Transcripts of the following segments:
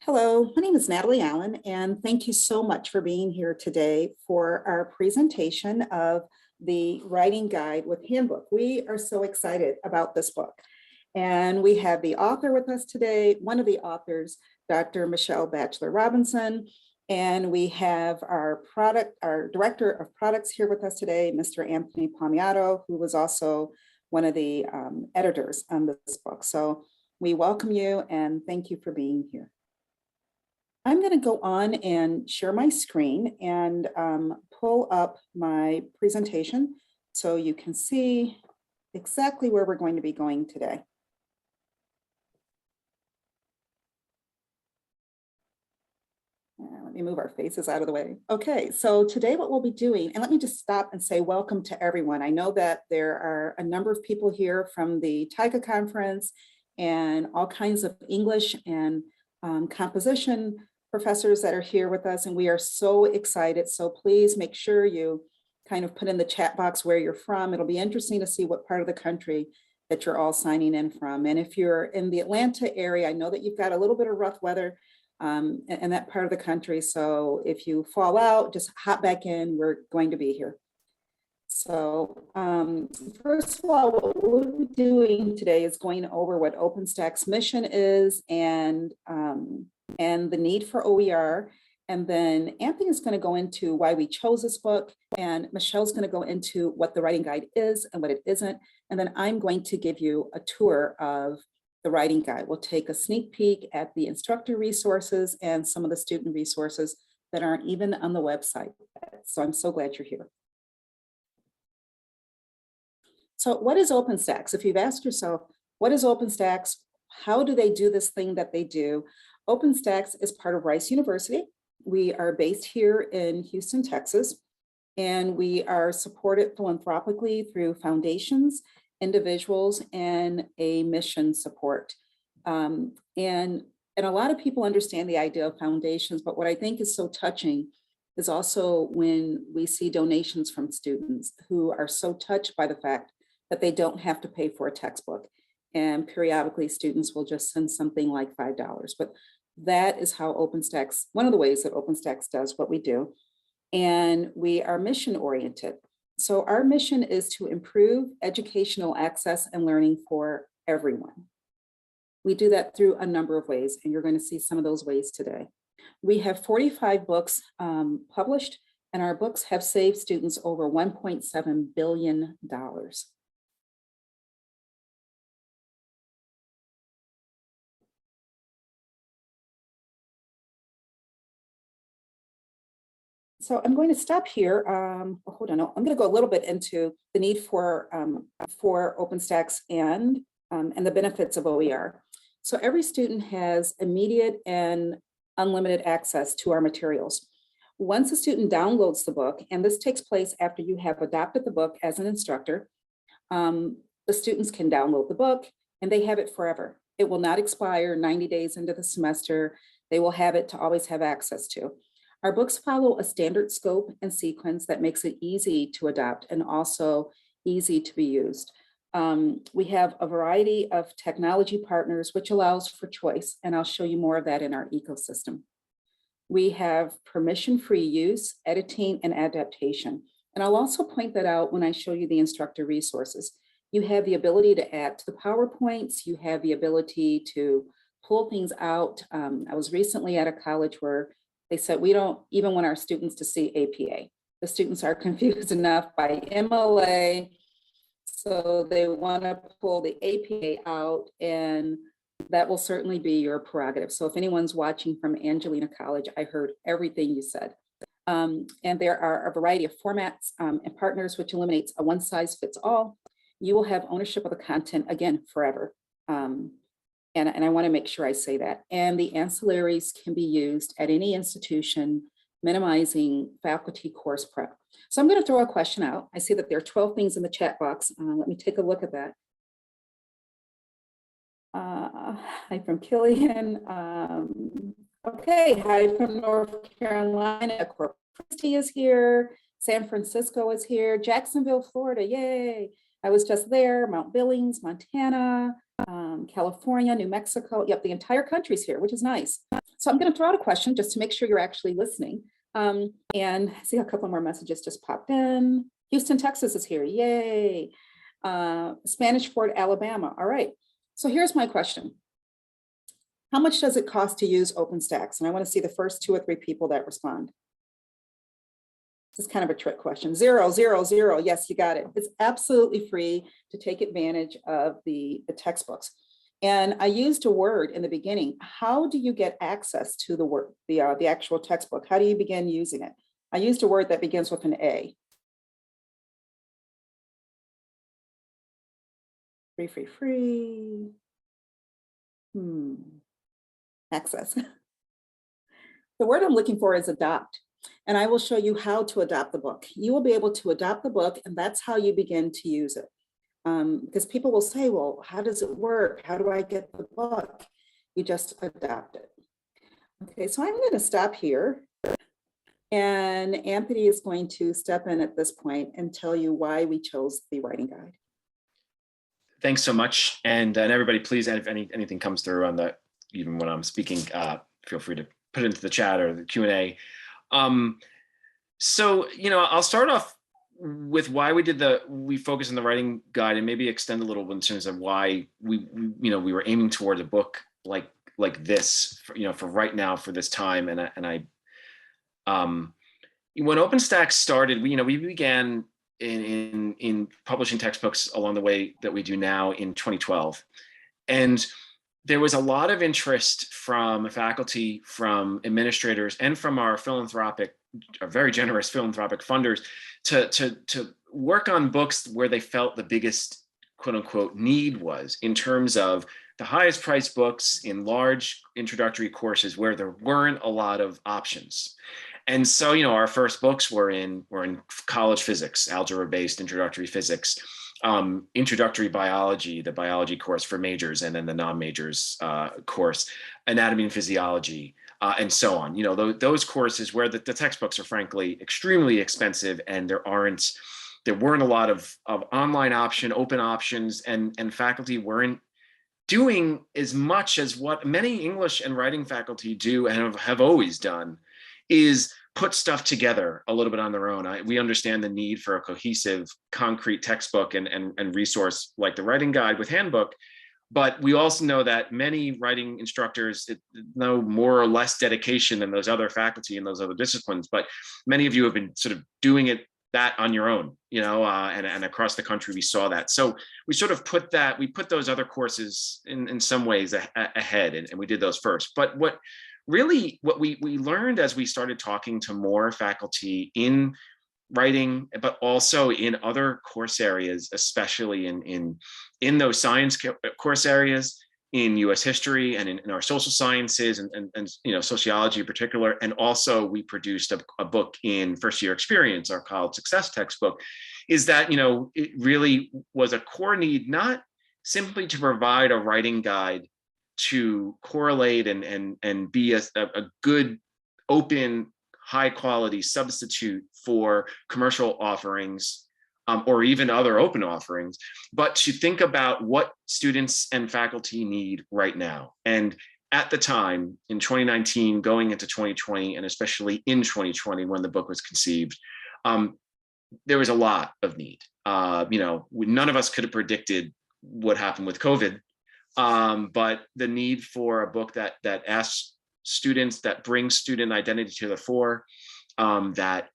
Hello, my name is Natalie Allen, and thank you so much for being here today for our presentation of the writing guide with Handbook. We are so excited about this book. And we have the author with us today, one of the authors, Dr. Michelle Bachelor Robinson. And we have our director of products here with us today, Mr. Anthony Palmiato, who was also one of the editors on this book. So we welcome you and thank you for being here. I'm going to go on and share my screen and pull up my presentation so you can see exactly where we're going to be going today. Let me move our faces out of the way. Okay, so today what we'll be doing, and let me just stop and say welcome to everyone. I know that there are a number of people here from the TICA conference and all kinds of English and composition professors that are here with us, and we are so excited. So please make sure you kind of put in the chat box where you're from. It'll be interesting to see what part of the country that you're all signing in from. And if you're in the Atlanta area, I know that you've got a little bit of rough weather in that part of the country. So if you fall out, just hop back in. We're going to be here. So first of all, what we'll be doing today is going over what OpenStax's mission is and the need for OER. And then Anthony is going to go into why we chose this book, and Michelle's going to go into what the writing guide is and what it isn't. And then I'm going to give you a tour of the writing guide. We'll take a sneak peek at the instructor resources and some of the student resources that aren't even on the website. So I'm so glad you're here. So what is OpenStax? If you've asked yourself, what is OpenStax? How do they do this thing that they do? OpenStax is part of Rice University. We are based here in Houston, Texas, and we are supported philanthropically through foundations, individuals, and a mission support. And a lot of people understand the idea of foundations, but what I think is so touching is also when we see donations from students who are so touched by the fact that they don't have to pay for a textbook. And periodically students will just send something like $5. But that is how OpenStax, one of the ways that OpenStax does what we do. And we are mission oriented. So our mission is to improve educational access and learning for everyone. We do that through a number of ways, and you're going to see some of those ways today. We have 45 books published, and our books have saved students over $1.7 billion. So I'm going to stop here. Hold on, I'm going to go a little bit into the need for OpenStax and the benefits of OER. So every student has immediate and unlimited access to our materials. Once a student downloads the book, and this takes place after you have adopted the book as an instructor, the students can download the book and they have it forever. It will not expire 90 days into the semester. They will have it to always have access to. Our books follow a standard scope and sequence that makes it easy to adopt and also easy to be used. We have a variety of technology partners, which allows for choice, and I'll show you more of that in our ecosystem. We have permission-free use, editing, and adaptation. And I'll also point that out when I show you the instructor resources. You have the ability to add to the PowerPoints. You have the ability to pull things out. I was recently at a college where they said, we don't even want our students to see APA. The students are confused enough by MLA, so they want to pull the APA out, and that will certainly be your prerogative. So if anyone's watching from Angelina College, I heard everything you said. And there are a variety of formats and partners, which eliminates a one-size-fits-all. You will have ownership of the content, again, forever. And I want to make sure I say that. And the ancillaries can be used at any institution, minimizing faculty course prep. So I'm going to throw a question out. I see that there are 12 things in the chat box. Let me take a look at that. Hi from Killian. Okay, hi from North Carolina. Corpus Christi is here. San Francisco is here. Jacksonville, Florida, yay. I was just there. Mount Billings, Montana. California, New Mexico. Yep, the entire country's here, which is nice. So I'm going to throw out a question just to make sure you're actually listening. And I see a couple more messages just popped in. Houston, Texas is here. Yay. Spanish Fort, Alabama. All right. So here's my question. How much does it cost to use OpenStax? And I want to see the first 2 or 3 people that respond. This is kind of a trick question. 0, 0, 0. Yes, you got it. It's absolutely free to take advantage of the textbooks. And I used a word in the beginning. How do you get access to the word, the actual textbook? How do you begin using it? I used a word that begins with an A. Free, free, free. Access. The word I'm looking for is adopt. And I will show you how to adopt the book. You will be able to adopt the book, and that's how you begin to use it. Because people will say, well, how does it work? How do I get the book? You just adopt it. Okay, so I'm going to stop here. And Anthony is going to step in at this point and tell you why we chose the writing guide. Thanks so much. And everybody, please, if anything comes through on the, even when I'm speaking, feel free to put it into the chat or the Q&A. So, I'll start off with why we focus on the writing guide, and maybe extend a little in terms of why we were aiming towards a book like this, for right now, for this time. When OpenStax started, we began in publishing textbooks along the way that we do now in 2012. And there was a lot of interest from faculty, from administrators, and from our very generous philanthropic funders to work on books where they felt the biggest, quote unquote, need was, in terms of the highest priced books in large introductory courses where there weren't a lot of options. And so, our first books were in college physics, algebra-based introductory physics, introductory biology, the biology course for majors, and then the non-majors course, anatomy and physiology, and so on. Those courses where the textbooks are frankly extremely expensive, and there weren't a lot of online open options, and faculty weren't doing as much as what many English and writing faculty do and have always done, is put stuff together a little bit on their own. We understand the need for a cohesive, concrete textbook and resource like the writing guide with Handbook, but we also know that many writing instructors know more or less dedication than those other faculty in those other disciplines, but many of you have been sort of doing that on your own, and across the country we saw that. So we sort of put those other courses in some ways ahead, and we did those first. But what we learned as we started talking to more faculty in writing, but also in other course areas, especially in those science course areas, in US history and in our social sciences and sociology in particular. And also we produced a book in first year experience, our college success textbook, is that, it really was a core need, not simply to provide a writing guide to correlate and be a good, open, high quality substitute for commercial offerings, or even other open offerings, but to think about what students and faculty need right now. And at the time, in 2019, going into 2020, and especially in 2020, when the book was conceived, there was a lot of need. None of us could have predicted what happened with COVID, but the need for a book that asks students, that brings student identity to the fore, that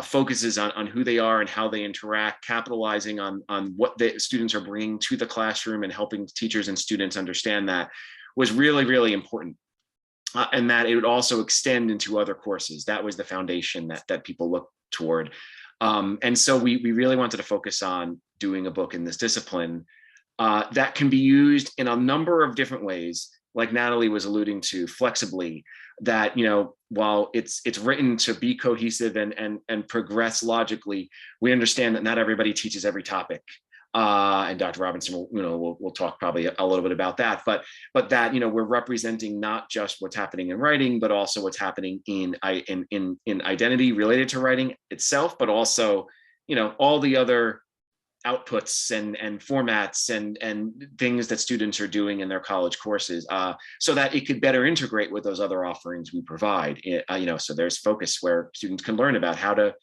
focuses on who they are and how they interact, capitalizing on what the students are bringing to the classroom and helping teachers and students understand that, was really, really important. And that it would also extend into other courses. That was the foundation that people look toward. And so we really wanted to focus on doing a book in this discipline that can be used in a number of different ways, like Natalie was alluding to, flexibly, that, while it's written to be cohesive and progress logically, we understand that not everybody teaches every topic. And Dr. Robinson will talk probably a little bit about that, but that, we're representing not just what's happening in writing, but also what's happening in identity related to writing itself, but also, all the other outputs and formats and things that students are doing in their college courses, so that it could better integrate with those other offerings we provide. So there's focus where students can learn about how to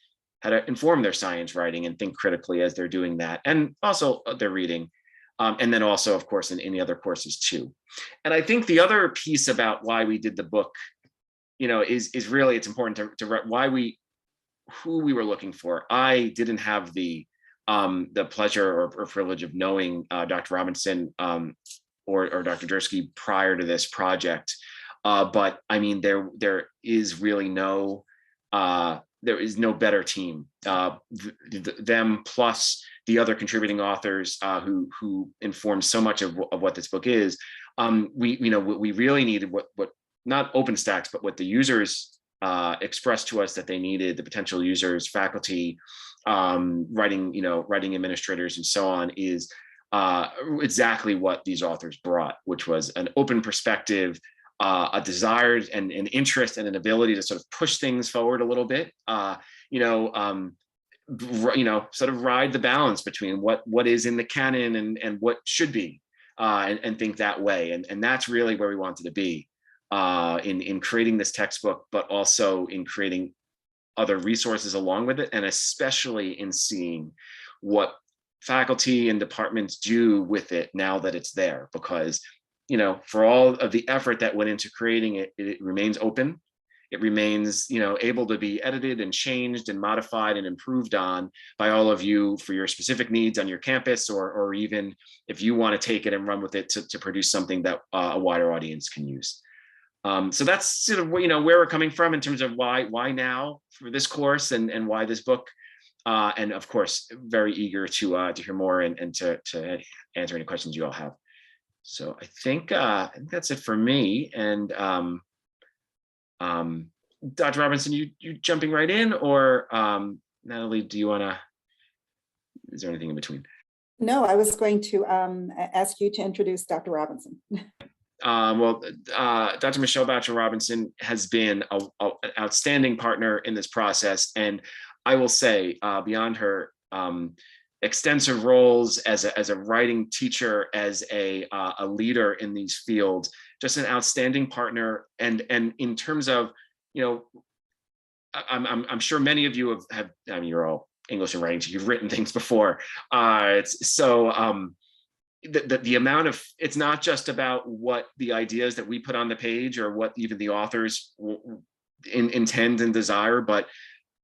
inform their science writing and think critically as they're doing that, and also their reading. And then also, of course, in the other courses too. And I think the other piece about why we did the book, is really, it's important to who we were looking for. I didn't have the pleasure or privilege of knowing Dr. Robinson or Dr. Dursky prior to this project. But I mean, there is really no better team. Them plus the other contributing authors who informed so much of what this book is. We really needed what not OpenStax's, but what the users expressed to us that they needed, the potential users, faculty, writing administrators, and so on, is exactly what these authors brought, which was an open perspective, a desire and an interest and an ability to sort of push things forward a little bit, sort of ride the balance between what is in the canon and what should be, and think that way. And that's really where we wanted to be in creating this textbook, but also in creating other resources along with it, and especially in seeing what faculty and departments do with it now that it's there. Because, for all of the effort that went into creating it, it remains open. It remains, able to be edited and changed and modified and improved on by all of you for your specific needs on your campus, or even if you want to take it and run with it to produce something that a wider audience can use. So that's sort of where we're coming from in terms of why now for this course and why this book, and of course very eager to hear more and to answer any questions you all have. So I think that's it for me. And Dr. Robinson, you jumping right in, or Natalie, do you want to? Is there anything in between? No, I was going to ask you to introduce Dr. Robinson. Dr. Michelle Bachelor Robinson has been an outstanding partner in this process. And I will say, beyond her extensive roles as a writing teacher, as a leader in these fields, just an outstanding partner. And in terms of, I'm sure many of you have I mean, you're all English and writing, so you've written things before. The amount of, it's not just about what the ideas that we put on the page or what even the authors intend and desire, but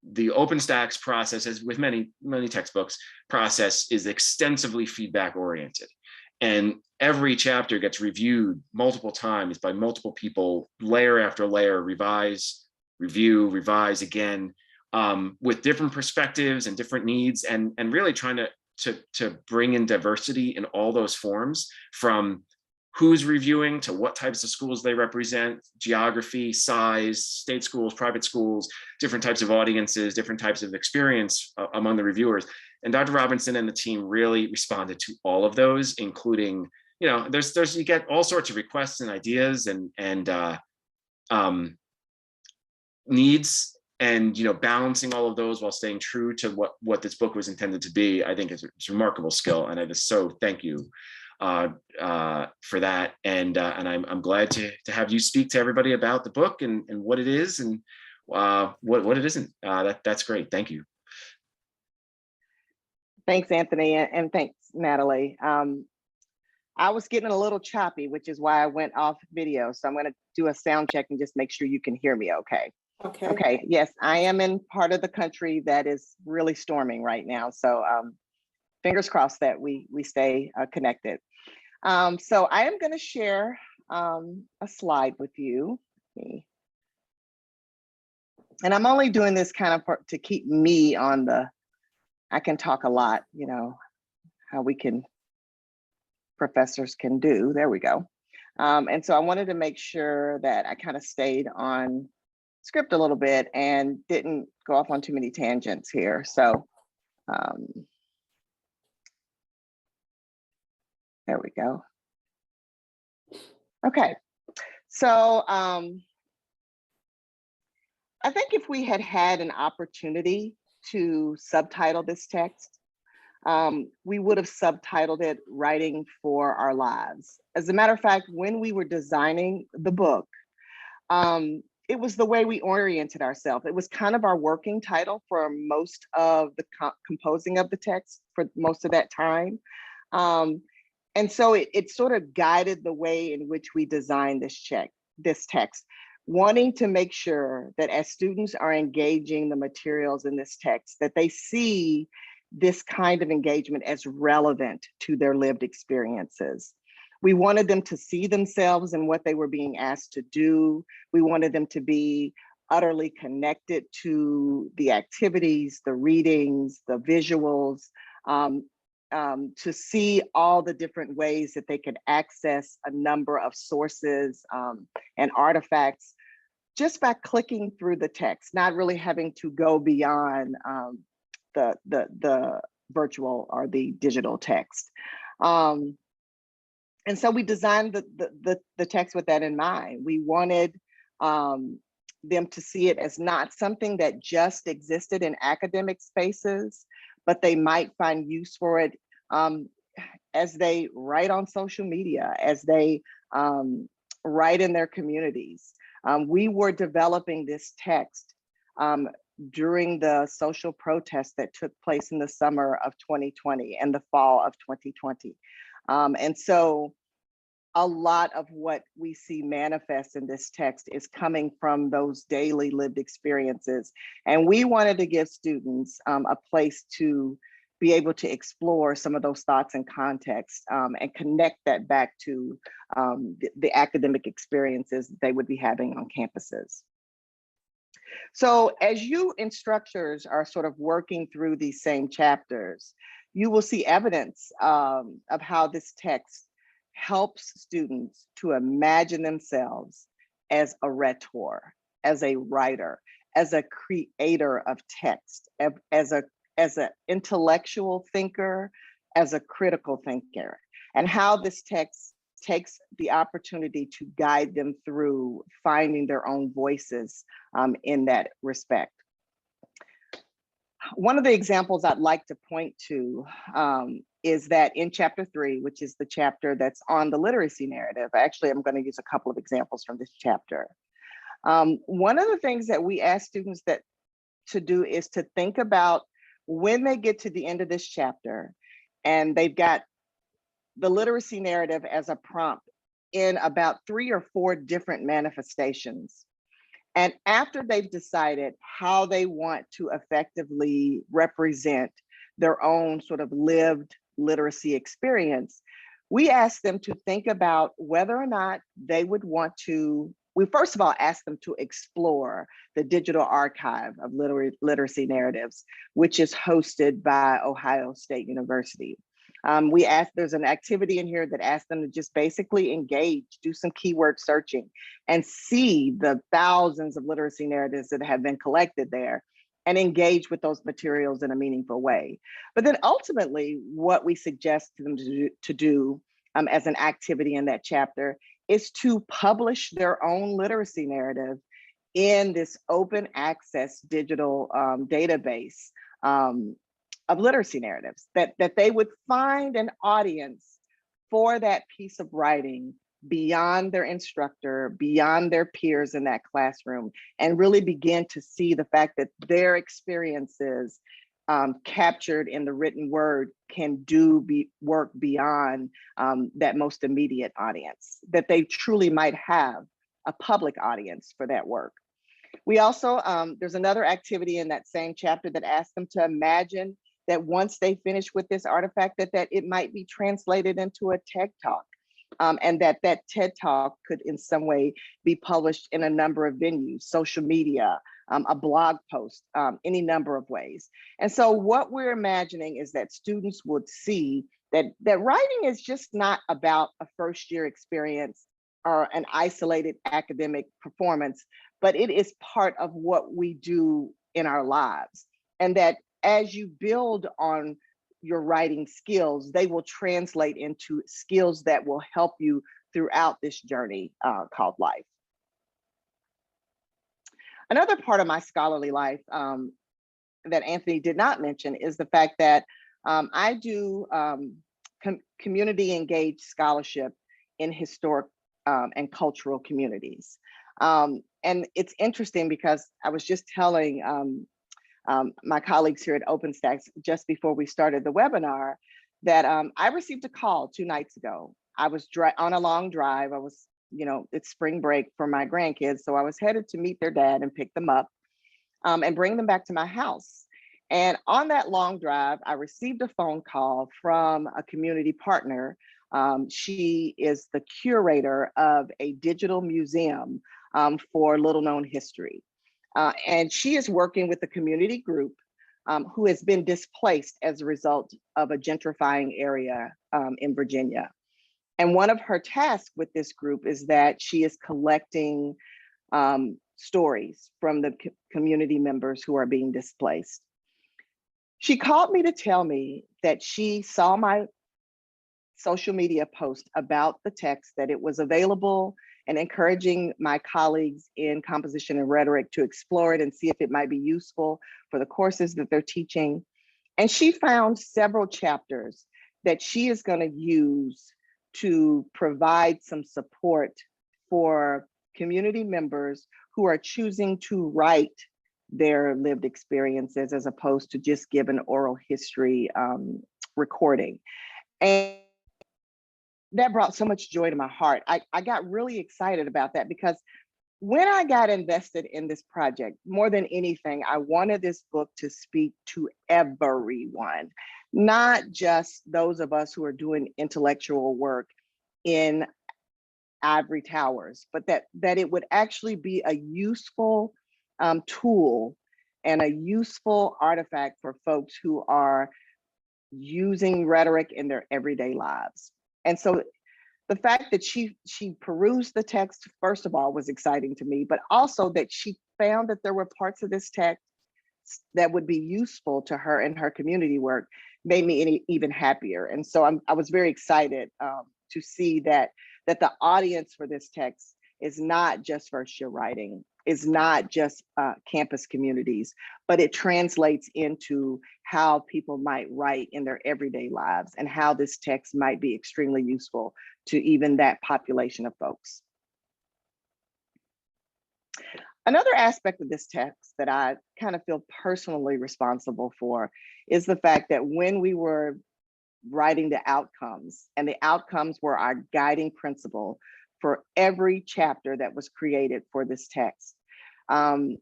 the OpenStax's process, as with many textbooks, process is extensively feedback oriented. And every chapter gets reviewed multiple times by multiple people, layer after layer, revise, review, revise again, with different perspectives and different needs, and really trying to bring in diversity in all those forms, from who's reviewing to what types of schools they represent, geography, size, state schools, private schools, different types of audiences, different types of experience among the reviewers. And Dr. Robinson and the team really responded to all of those, including, there's you get all sorts of requests and ideas and needs, and balancing all of those while staying true to what this book was intended to be. I think it's a remarkable skill, and I just so thank you for that. And I'm glad to have you speak to everybody about the book and what it is and what it isn't. That's great. Thank you. Thanks, Anthony, and thanks, Natalie. I was getting a little choppy, which is why I went off video. So I'm going to do a sound check and just make sure you can hear me okay. Okay. Yes, I am in part of the country that is really storming right now. So fingers crossed that we stay connected. So I am going to share a slide with you. And I'm only doing this kind of to keep me on the, I can talk a lot, how professors can do. There we go. And so I wanted to make sure that I kind of stayed on script a little bit and didn't go off on too many tangents here. So there we go. Okay, so I think if we had an opportunity to subtitle this text, we would have subtitled it Writing for Our Lives. As a matter of fact, when we were designing the book, it was the way we oriented ourselves. It was kind of our working title for most of the composing of the text for most of that time. And so it sort of guided the way in which we designed this text, wanting to make sure that as students are engaging the materials in this text, that they see this kind of engagement as relevant to their lived experiences. We wanted them to see themselves in what they were being asked to do. We wanted them to be utterly connected to the activities, the readings, the visuals, to see all the different ways that they could access a number of sources and artifacts just by clicking through the text, not really having to go beyond the virtual or the digital text. And so we designed the text with that in mind. We wanted them to see it as not something that just existed in academic spaces, but they might find use for it as they write on social media, as they write in their communities. We were developing this text during the social protests that took place in the summer of 2020 and the fall of 2020. And so a lot of what we see manifest in this text is coming from those daily lived experiences. And we wanted to give students a place to be able to explore some of those thoughts and context and connect that back to the academic experiences they would be having on campuses. So as you instructors are sort of working through these same chapters, you will see evidence of how this text helps students to imagine themselves as a rhetor, as a writer, as a creator of text, as an intellectual thinker, as a critical thinker, and how this text takes the opportunity to guide them through finding their own voices in that respect. One of the examples I'd like to point to is that in chapter 3, which is the chapter that's on the literacy narrative. Actually, I'm going to use a couple of examples from this chapter. One of the things that we ask students to do is to think about when they get to the end of this chapter and they've got the literacy narrative as a prompt in about 3 or 4 different manifestations. And after they've decided how they want to effectively represent their own sort of lived literacy experience, we ask them to think about whether or not they would want to, we first of all ask them to explore the digital archive of literacy narratives, which is hosted by Ohio State University. There's an activity in here that asks them to just basically engage, do some keyword searching, and see the thousands of literacy narratives that have been collected there and engage with those materials in a meaningful way. But then ultimately, what we suggest to them to do as an activity in that chapter is to publish their own literacy narrative in this open access digital database of literacy narratives, that they would find an audience for that piece of writing beyond their instructor, beyond their peers in that classroom, and really begin to see the fact that their experiences captured in the written word can work beyond that most immediate audience, that they truly might have a public audience for that work. We also, there's another activity in that same chapter that asks them to imagine that once they finish with this artifact, that it might be translated into a TED Talk, and that TED Talk could in some way be published in a number of venues, social media, a blog post, any number of ways. And so what we're imagining is that students would see that writing is just not about a first year experience or an isolated academic performance, but it is part of what we do in our lives. And that as you build on your writing skills, they will translate into skills that will help you throughout this journey called life. Another part of my scholarly life that Anthony did not mention is the fact that I do community engaged scholarship in historic and cultural communities. And it's interesting because I was just telling my colleagues here at OpenStax's just before we started the webinar that I received a call 2 nights ago. I was on a long drive. I was, it's spring break for my grandkids. So I was headed to meet their dad and pick them up and bring them back to my house. And on that long drive, I received a phone call from a community partner. She is the curator of a digital museum for little known history. And she is working with a community group who has been displaced as a result of a gentrifying area in Virginia. And one of her tasks with this group is that she is collecting stories from the community members who are being displaced. She called me to tell me that she saw my social media post about the text, that it was available, and encouraging my colleagues in composition and rhetoric to explore it and see if it might be useful for the courses that they're teaching. And she found several chapters that she is going to use to provide some support for community members who are choosing to write their lived experiences as opposed to just give an oral history recording. And that brought so much joy to my heart. I got really excited about that because when I got invested in this project, more than anything, I wanted this book to speak to everyone, not just those of us who are doing intellectual work in ivory towers, but that it would actually be a useful tool and a useful artifact for folks who are using rhetoric in their everyday lives. And so the fact that she perused the text, first of all, was exciting to me, but also that she found that there were parts of this text that would be useful to her in her community work made me even happier. And so I was very excited to see that the audience for this text is not just first year writing, is not just campus communities, but it translates into how people might write in their everyday lives and how this text might be extremely useful to even that population of folks. Another aspect of this text that I kind of feel personally responsible for is the fact that when we were writing the outcomes, and the outcomes were our guiding principle for every chapter that was created for this text, I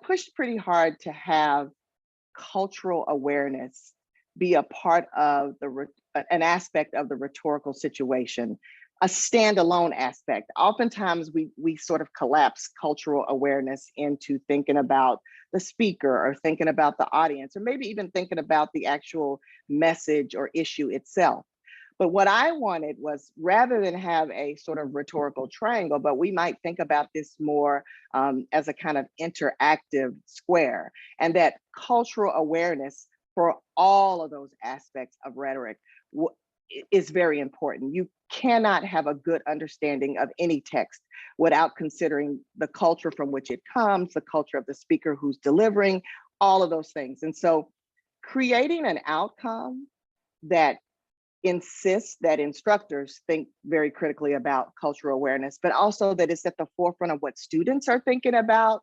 pushed pretty hard to have cultural awareness be a part of an aspect of the rhetorical situation, a standalone aspect. Oftentimes we sort of collapse cultural awareness into thinking about the speaker or thinking about the audience, or maybe even thinking about the actual message or issue itself. But what I wanted was, rather than have a sort of rhetorical triangle, but we might think about this more as a kind of interactive square, and that cultural awareness for all of those aspects of rhetoric is very important. You cannot have a good understanding of any text without considering the culture from which it comes, the culture of the speaker who's delivering, all of those things. And so creating an outcome that insists that instructors think very critically about cultural awareness, but also that it's at the forefront of what students are thinking about,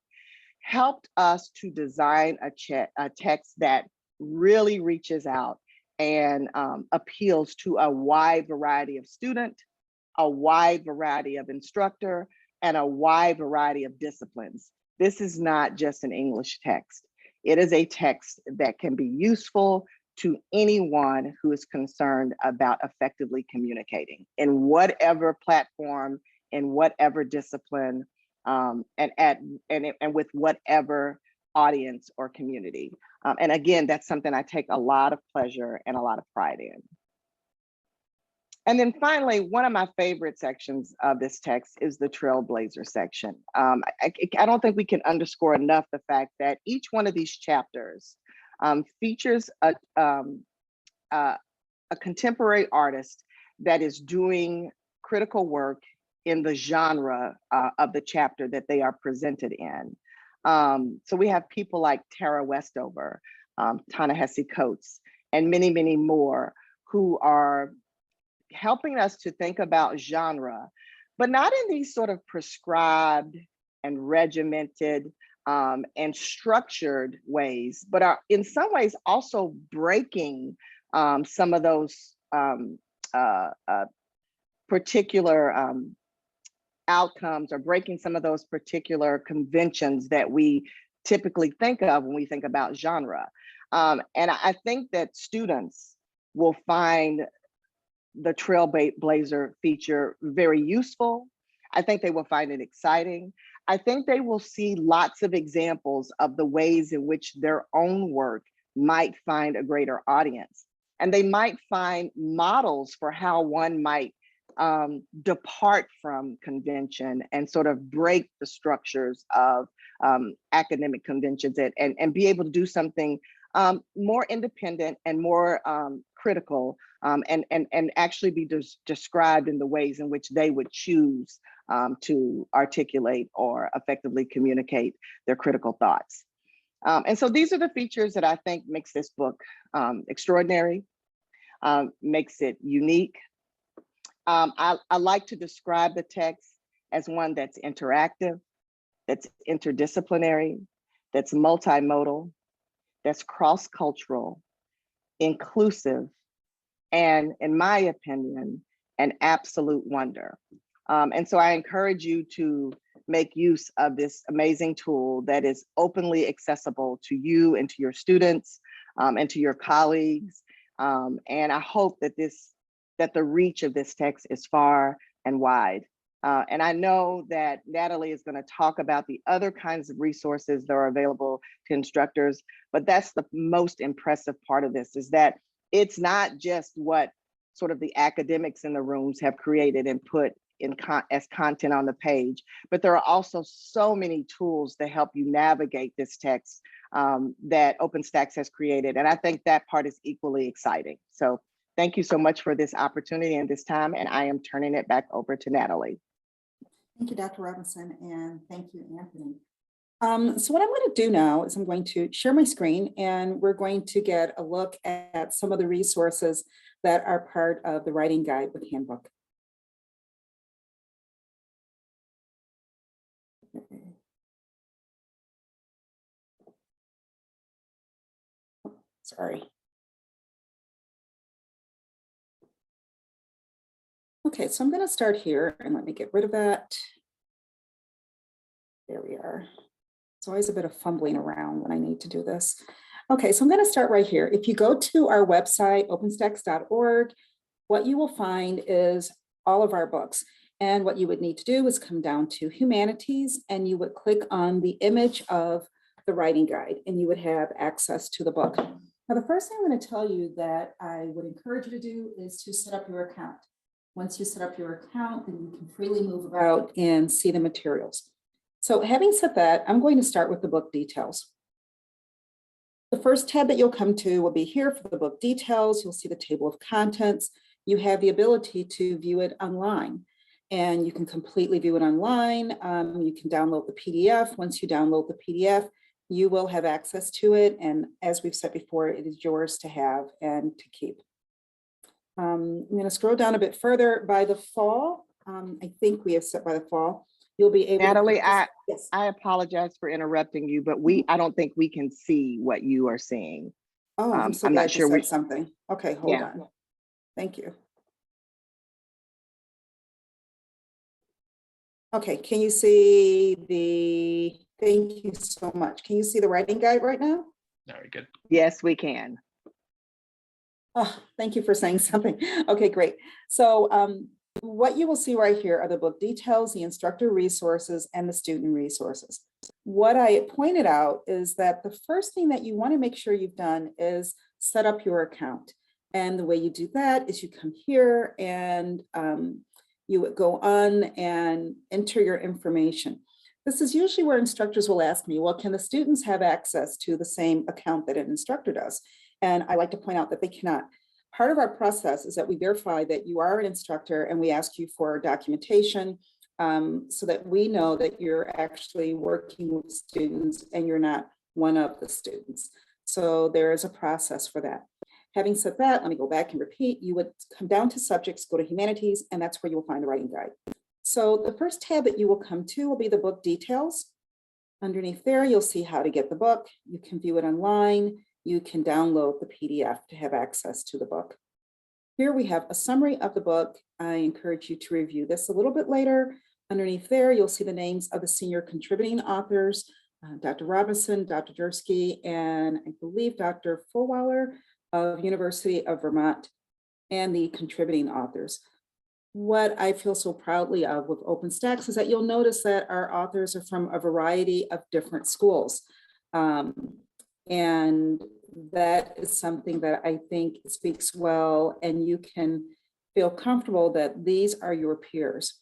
helped us to design a text that really reaches out and appeals to a wide variety of student, a wide variety of instructor, and a wide variety of disciplines. This is not just an English text. It is a text that can be useful to anyone who is concerned about effectively communicating in whatever platform, in whatever discipline, and with whatever audience or community. And again, that's something I take a lot of pleasure and a lot of pride in. And then finally, one of my favorite sections of this text is the Trailblazer section. I don't think we can underscore enough the fact that each one of these chapters features a contemporary artist that is doing critical work in the genre of the chapter that they are presented in. So we have people like Tara Westover, Ta-Nehisi Coates, and many, many more who are helping us to think about genre, but not in these sort of prescribed and regimented and structured ways, but are in some ways also breaking some of those particular outcomes, or breaking some of those particular conventions that we typically think of when we think about genre. And I think that students will find the Trailblazer feature very useful. I think they will find it exciting. I think they will see lots of examples of the ways in which their own work might find a greater audience. And they might find models for how one might depart from convention and sort of break the structures of academic conventions, and be able to do something more independent and more critical, and actually be described in the ways in which they would choose to articulate or effectively communicate their critical thoughts. And so these are the features that I think makes this book extraordinary, makes it unique. I like to describe the text as one that's interactive, that's interdisciplinary, that's multimodal, that's cross-cultural, inclusive, and in my opinion, an absolute wonder. And so I encourage you to make use of this amazing tool that is openly accessible to you and to your students and to your colleagues. And I hope that the reach of this text is far and wide. And I know that Natalie is going to talk about the other kinds of resources that are available to instructors, but that's the most impressive part of this, is that it's not just what sort of the academics in the rooms have created and put in as content on the page, but there are also so many tools to help you navigate this text that OpenStax's has created. And I think that part is equally exciting. So thank you so much for this opportunity and this time, and I am turning it back over to Natalie. Thank you, Dr. Robinson, and thank you, Anthony. So what I'm going to do now is I'm going to share my screen, and we're going to get a look at some of the resources that are part of the writing guide with Handbook. Sorry. Okay, so I'm going to start here, and let me get rid of that. There we are. It's always a bit of fumbling around when I need to do this. Okay, so I'm going to start right here. If you go to our website, openstax.org, what you will find is all of our books. And what you would need to do is come down to humanities, and you would click on the image of the writing guide, and you would have access to the book. Now, the first thing I'm going to tell you that I would encourage you to do is to set up your account. Once you set up your account, then you can freely move about and see the materials. So having said that, I'm going to start with the book details. The first tab that you'll come to will be here for the book details. You'll see the table of contents. You have the ability to view it online, and you can completely view it online. You can download the PDF. Once you download the PDF, you will have access to it. And as we've said before, it is yours to have and to keep. I'm going to scroll down a bit further. By the fall, I think we have set by the fall, you'll be able Natalie, to yes. I apologize for interrupting you, but I don't think we can see what you are seeing. Oh, I'm so I'm glad not sure you we said something. Okay, hold on. Thank you. Okay, can you see the, thank you so much. Can you see the writing guide right now? Very good. Yes, we can. Oh, thank you for saying something. Okay, great. So what you will see right here are the book details, the instructor resources, and the student resources. What I pointed out is that the first thing that you want to make sure you've done is set up your account. And the way you do that is you come here and you would go on and enter your information. This is usually where instructors will ask me, well, can the students have access to the same account that an instructor does? And I like to point out that they cannot. Part of our process is that we verify that you are an instructor, and we ask you for documentation so that we know that you're actually working with students and you're not one of the students. So there is a process for that. Having said that, let me go back and repeat. You would come down to subjects, go to humanities, and that's where you will find the writing guide. So the first tab that you will come to will be the book details. Underneath there, you'll see how to get the book. You can view it online. You can download the PDF to have access to the book. Here we have a summary of the book. I encourage you to review this a little bit later. Underneath there, you'll see the names of the senior contributing authors, Dr. Robinson, Dr. Dursky, and I believe Dr. Fulwaller of University of Vermont, and the contributing authors. What I feel so proudly of with OpenStax's is that you'll notice that our authors are from a variety of different schools. And that is something that I think speaks well, and you can feel comfortable that these are your peers.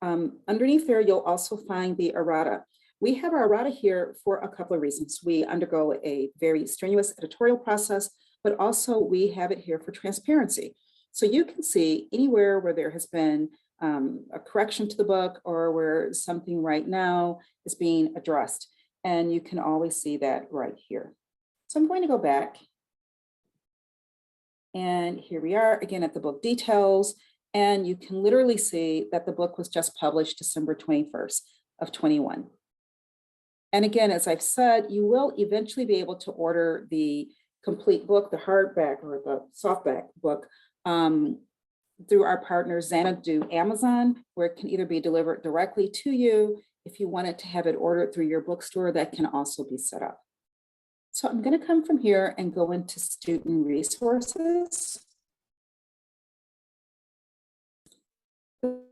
Underneath there, you'll also find the errata. We have our errata here for a couple of reasons. We undergo a very strenuous editorial process, but also we have it here for transparency. So you can see anywhere where there has been a correction to the book or where something right now is being addressed. And you can always see that right here. So I'm going to go back. And here we are again at the book details. And you can literally see that the book was just published December 21st of 21. And again, as I've said, you will eventually be able to order the complete book, the hardback or the softback book, through our partner Xanadu Amazon, where it can either be delivered directly to you. If you wanted to have it ordered through your bookstore, that can also be set up. So I'm going to come from here and go into student resources.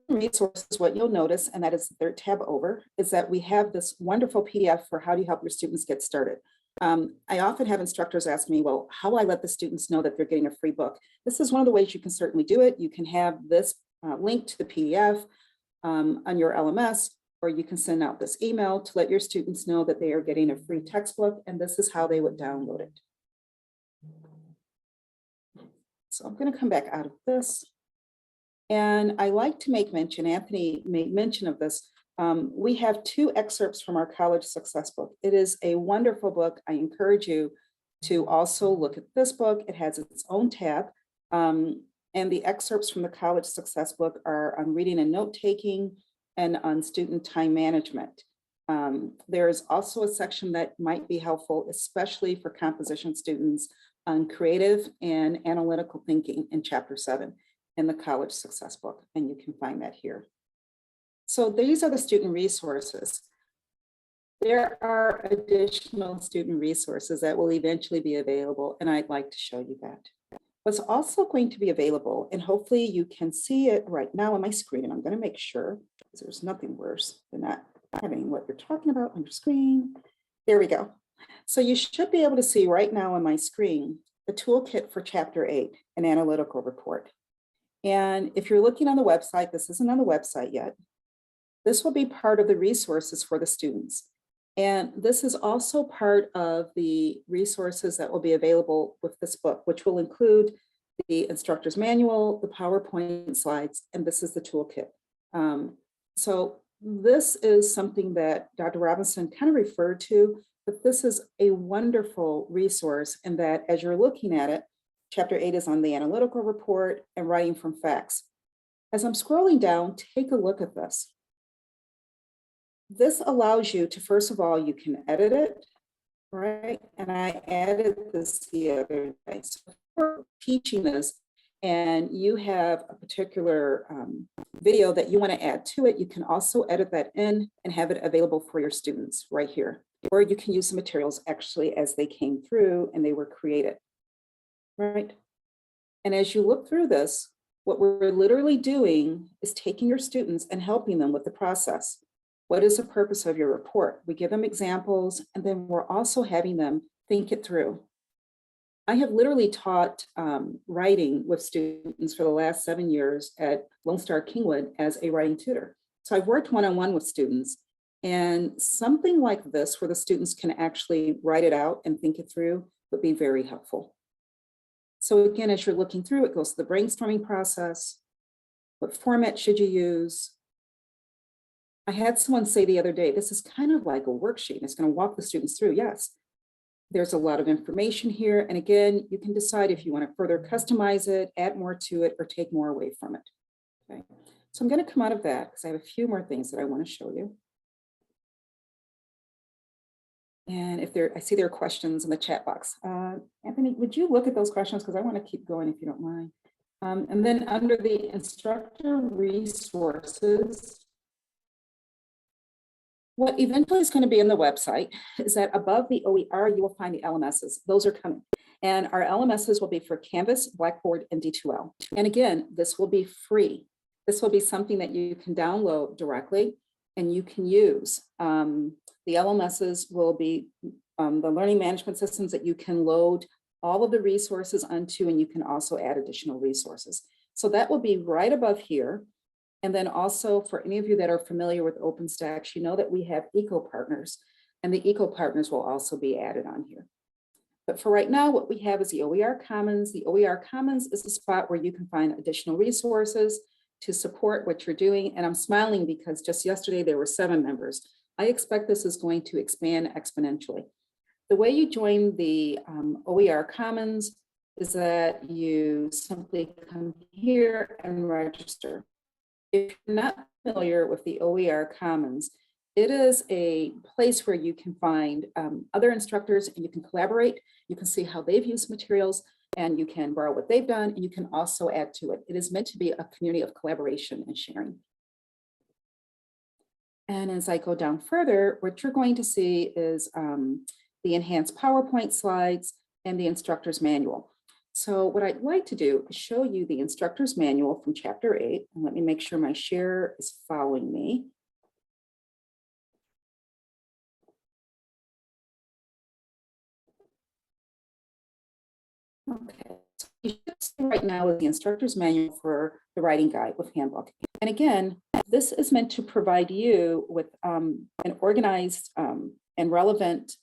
Resources, what you'll notice, and that is the third tab over, is that we have this wonderful PDF for how do you help your students get started. I often have instructors ask me, well, how will I let the students know that they're getting a free book? This is one of the ways you can certainly do it. You can have this link to the PDF on your LMS, or you can send out this email to let your students know that they are getting a free textbook, and this is how they would download it. So I'm going to come back out of this. And I like to make mention, Anthony made mention of this, we have 2 excerpts from our College Success book. It is a wonderful book. I encourage you to also look at this book. It has its own tab. And the excerpts from the College Success book are on reading and note-taking and on student time management. There is also a section that might be helpful, especially for composition students, on creative and analytical thinking in Chapter 7 in the College Success book, and you can find that here. So these are the student resources. There are additional student resources that will eventually be available, and I'd like to show you that. What's also going to be available, and hopefully you can see it right now on my screen, and I'm going to make sure, because there's nothing worse than not having what you're talking about on your screen. There we go. So you should be able to see right now on my screen the toolkit for Chapter 8, an analytical report. And if you're looking on the website, this isn't on the website yet, this will be part of the resources for the students. And this is also part of the resources that will be available with this book, which will include the instructor's manual, the PowerPoint slides, and this is the toolkit. So this is something that Dr. Robinson kind of referred to, but this is a wonderful resource in that as you're looking at it, Chapter 8 is on the analytical report and writing from facts. As I'm scrolling down, take a look at this. This allows you to, first of all, you can edit it, right? And I added this the other day. So for teaching this, and you have a particular video that you want to add to it, you can also edit that in and have it available for your students right here. Or you can use the materials actually as they came through and they were created, right? And as you look through this, what we're literally doing is taking your students and helping them with the process. What is the purpose of your report? We give them examples, and then we're also having them think it through. I have literally taught writing with students for the last 7 years at Lone Star Kingwood as a writing tutor. So I've worked one-on-one with students, and something like this where the students can actually write it out and think it through would be very helpful. So again, as you're looking through, it goes to the brainstorming process. What format should you use? I had someone say the other day, this is kind of like a worksheet. It's going to walk the students through. Yes, There's a lot of information here. And again, you can decide if you want to further customize it, add more to it, or take more away from it. Okay. So I'm going to come out of that because I have a few more things that I want to show you. And if I see there are questions in the chat box. Anthony, would you look at those questions? Because I want to keep going if you don't mind. And then under the instructor resources, what eventually is going to be in the website is that above the OER, you will find the LMSs. Those are coming. And our LMSs will be for Canvas, Blackboard, and D2L. And again, this will be free. This will be something that you can download directly and you can use. The LMSs will be the learning management systems that you can load all of the resources onto, and you can also add additional resources. So that will be right above here. And then also for any of you that are familiar with OpenStax, you know that we have eco partners, and the eco partners will also be added on here. But for right now, what we have is the OER Commons. The OER Commons is the spot where you can find additional resources to support what you're doing. And I'm smiling because just yesterday there were 7 members. I expect this is going to expand exponentially. The way you join the OER Commons is that you simply come here and register. If you're not familiar with the OER Commons, it is a place where you can find other instructors and you can collaborate. You can see how they've used materials and you can borrow what they've done and you can also add to it. It is meant to be a community of collaboration and sharing. And as I go down further, what you're going to see is the enhanced PowerPoint slides and the instructor's manual. So what I'd like to do is show you the instructor's manual from chapter 8. And let me make sure my share is following me. Okay, so you should see right now is the instructor's manual for the writing guide with Handbook. And again, this is meant to provide you with an organized and relevant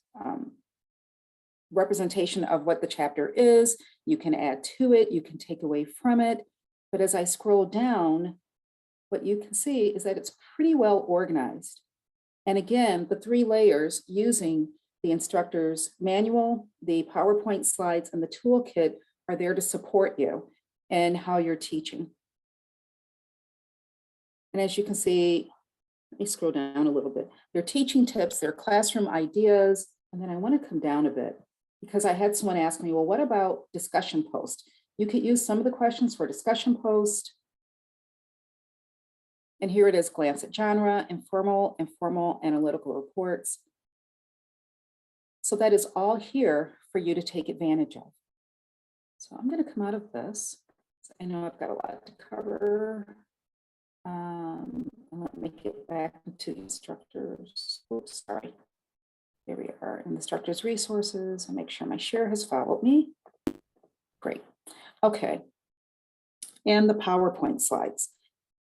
representation of what the chapter is. You can add to it, you can take away from it. But as I scroll down, what you can see is that it's pretty well organized. And again, the 3 layers using the instructor's manual, the PowerPoint slides, and the toolkit are there to support you and how you're teaching. And as you can see, let me scroll down a little bit. They're teaching tips, they're classroom ideas, and then I want to come down a bit because I had someone ask me, well, what about discussion post? You could use some of the questions for discussion post. And here it is, glance at genre, informal, analytical reports. So that is all here for you to take advantage of. So I'm going to come out of this. I know I've got a lot to cover. And let me get back to instructors. Oops, sorry. Here we are in instructors resources and make sure my share has followed me. Great. Okay. And the PowerPoint slides.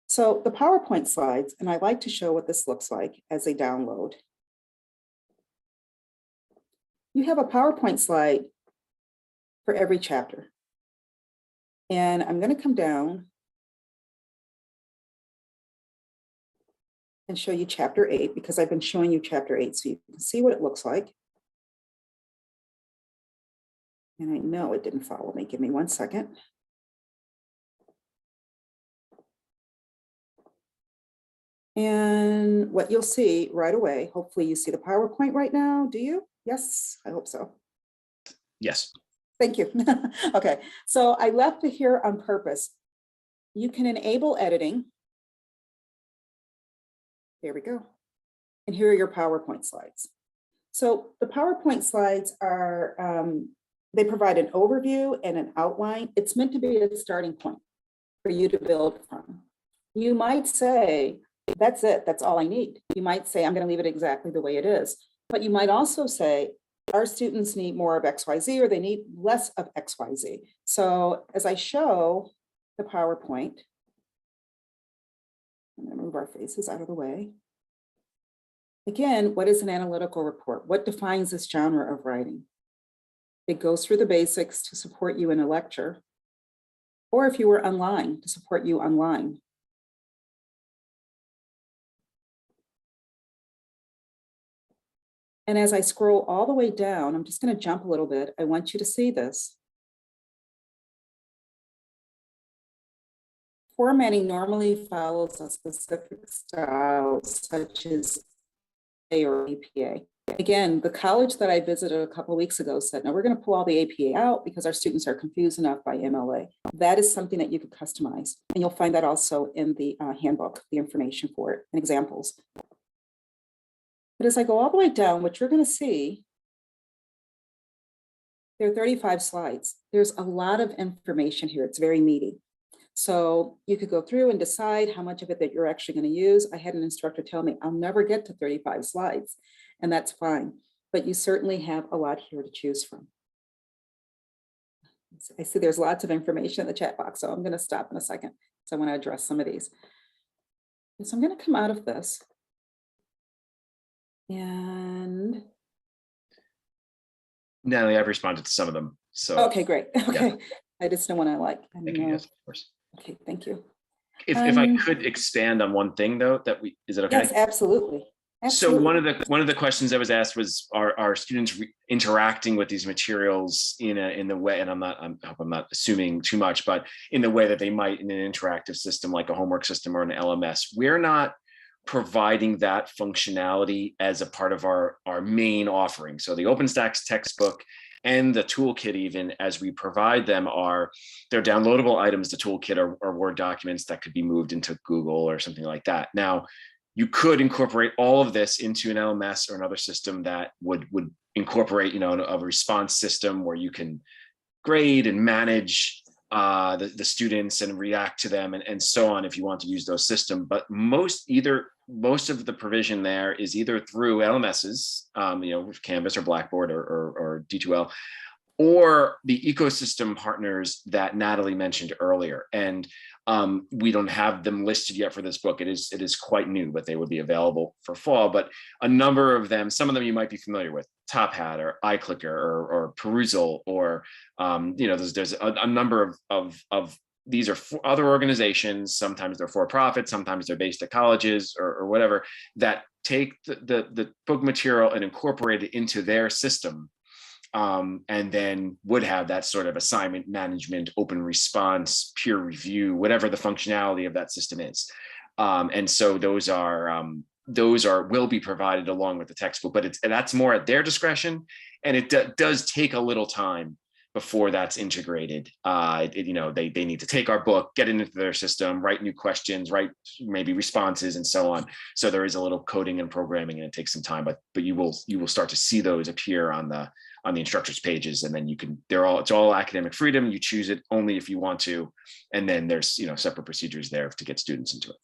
So the PowerPoint slides, and I like to show what this looks like as they download. You have a PowerPoint slide for every chapter. And I'm going to come down and show you chapter 8 because I've been showing you chapter 8 so you can see what it looks like. And I know it didn't follow me. Give me 1 second. And what you'll see right away, hopefully you see the PowerPoint right now. Do you? Yes, I hope so. Yes. Thank you. Okay, so I left it here on purpose. You can enable editing. There we go. And here are your PowerPoint slides. So the PowerPoint slides are, they provide an overview and an outline. It's meant to be a starting point for you to build from. You might say, that's it, that's all I need. You might say, I'm going to leave it exactly the way it is. But you might also say, our students need more of XYZ or they need less of XYZ. So as I show the PowerPoint, I'm going to move our faces out of the way. Again, what is an analytical report? What defines this genre of writing? It goes through the basics to support you in a lecture, or if you were online, to support you online. And as I scroll all the way down, I'm just going to jump a little bit. I want you to see this. Formatting normally follows a specific style, such as A or APA. Again, the college that I visited a couple of weeks ago said, no, we're going to pull all the APA out because our students are confused enough by MLA. That is something that you could customize. And you'll find that also in the handbook, the information for it and examples. But as I go all the way down, what you're going to see, there are 35 slides. There's a lot of information here. It's very meaty. So you could go through and decide how much of it that you're actually going to use. I had an instructor tell me, I'll never get to 35 slides, and that's fine. But you certainly have a lot here to choose from. I see there's lots of information in the chat box, so I'm going to stop in a second. So I want to address some of these. So I'm going to come out of this. And Natalie, I've responded to some of them. So okay, great. Okay. Yeah. I just know what I like. Thank you, yes, of course. Okay, thank you. If I could expand on one thing though, is it okay? Yes, absolutely. So one of the questions that was asked was, are students interacting with these materials in the way, and I hope I'm not assuming too much, but in the way that they might in an interactive system like a homework system or an LMS. We're not providing that functionality as a part of our main offering. So the OpenStax's textbook and the toolkit, even as we provide them, they're downloadable items. The toolkit are Word documents that could be moved into Google or something like that. Now, you could incorporate all of this into an LMS or another system that would incorporate, a response system where you can grade and manage the students and react to them and so on if you want to use those systems. But most of the provision there is either through LMSs, Canvas or Blackboard or D2L, or the ecosystem partners that Natalie mentioned earlier. And we don't have them listed yet for this book. It is quite new, but they would be available for fall. But a number of them, some of them you might be familiar with, Top Hat or iClicker or Perusal, or there's a number of these are other organizations. Sometimes they're for profit, sometimes they're based at colleges or whatever, that take the book material and incorporate it into their system. And then would have that sort of assignment management, open response, peer review, whatever the functionality of that system is. And so those will be provided along with the textbook, but that's more at their discretion. And it does take a little time before that's integrated. They need to take our book, get it into their system, write new questions, write maybe responses and so on. So there is a little coding and programming, and it takes some time, but you will start to see those appear on the instructors pages, and then it's all academic freedom. You choose it only if you want to, and then there's separate procedures there to get students into it.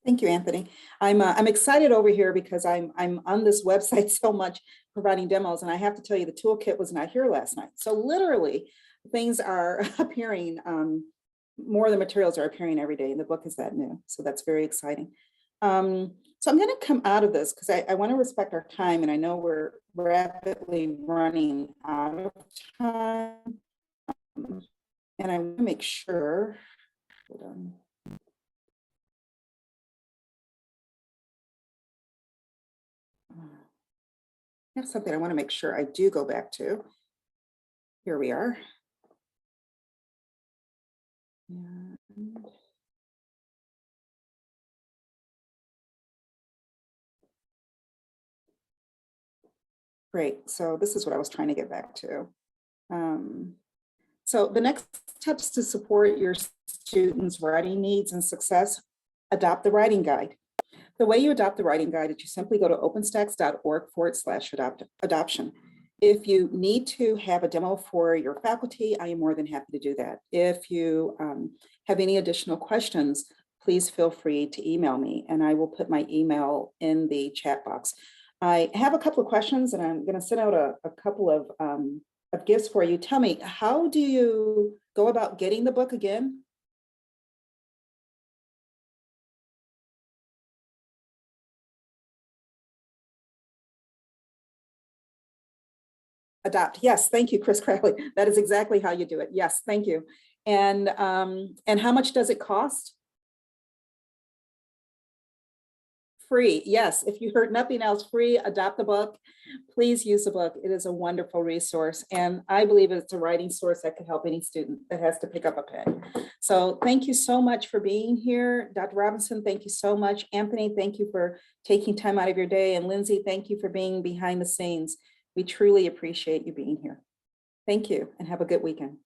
Thank you, Anthony. I'm excited over here because I'm on this website so much providing demos, and I have to tell you the toolkit was not here last night. So literally things are appearing, more of the materials are appearing every day, and the book is that new. So that's very exciting. So I'm going to come out of this because I want to respect our time, and I know we're rapidly running out of time. And I want to make sure, hold on. I have something I want to make sure I do go back to. Here we are. And great. So this is what I was trying to get back to. So the next steps to support your students' writing needs and success: adopt the writing guide. The way you adopt the writing guide is you simply go to openstax.org/adoption. If you need to have a demo for your faculty, I am more than happy to do that. If you have any additional questions, please feel free to email me, and I will put my email in the chat box. I have a couple of questions, and I'm going to send out a couple of gifts for you. Tell me, how do you go about getting the book again? Adopt. Yes, thank you, Chris Crowley. That is exactly how you do it. Yes, thank you. And how much does it cost? free. Yes, if you heard nothing else, free, adopt the book. Please use the book. It is a wonderful resource. And I believe it's a writing source that could help any student that has to pick up a pen. So thank you so much for being here. Dr. Robinson, thank you so much. Anthony, thank you for taking time out of your day. And Lindsay, thank you for being behind the scenes. We truly appreciate you being here. Thank you and have a good weekend.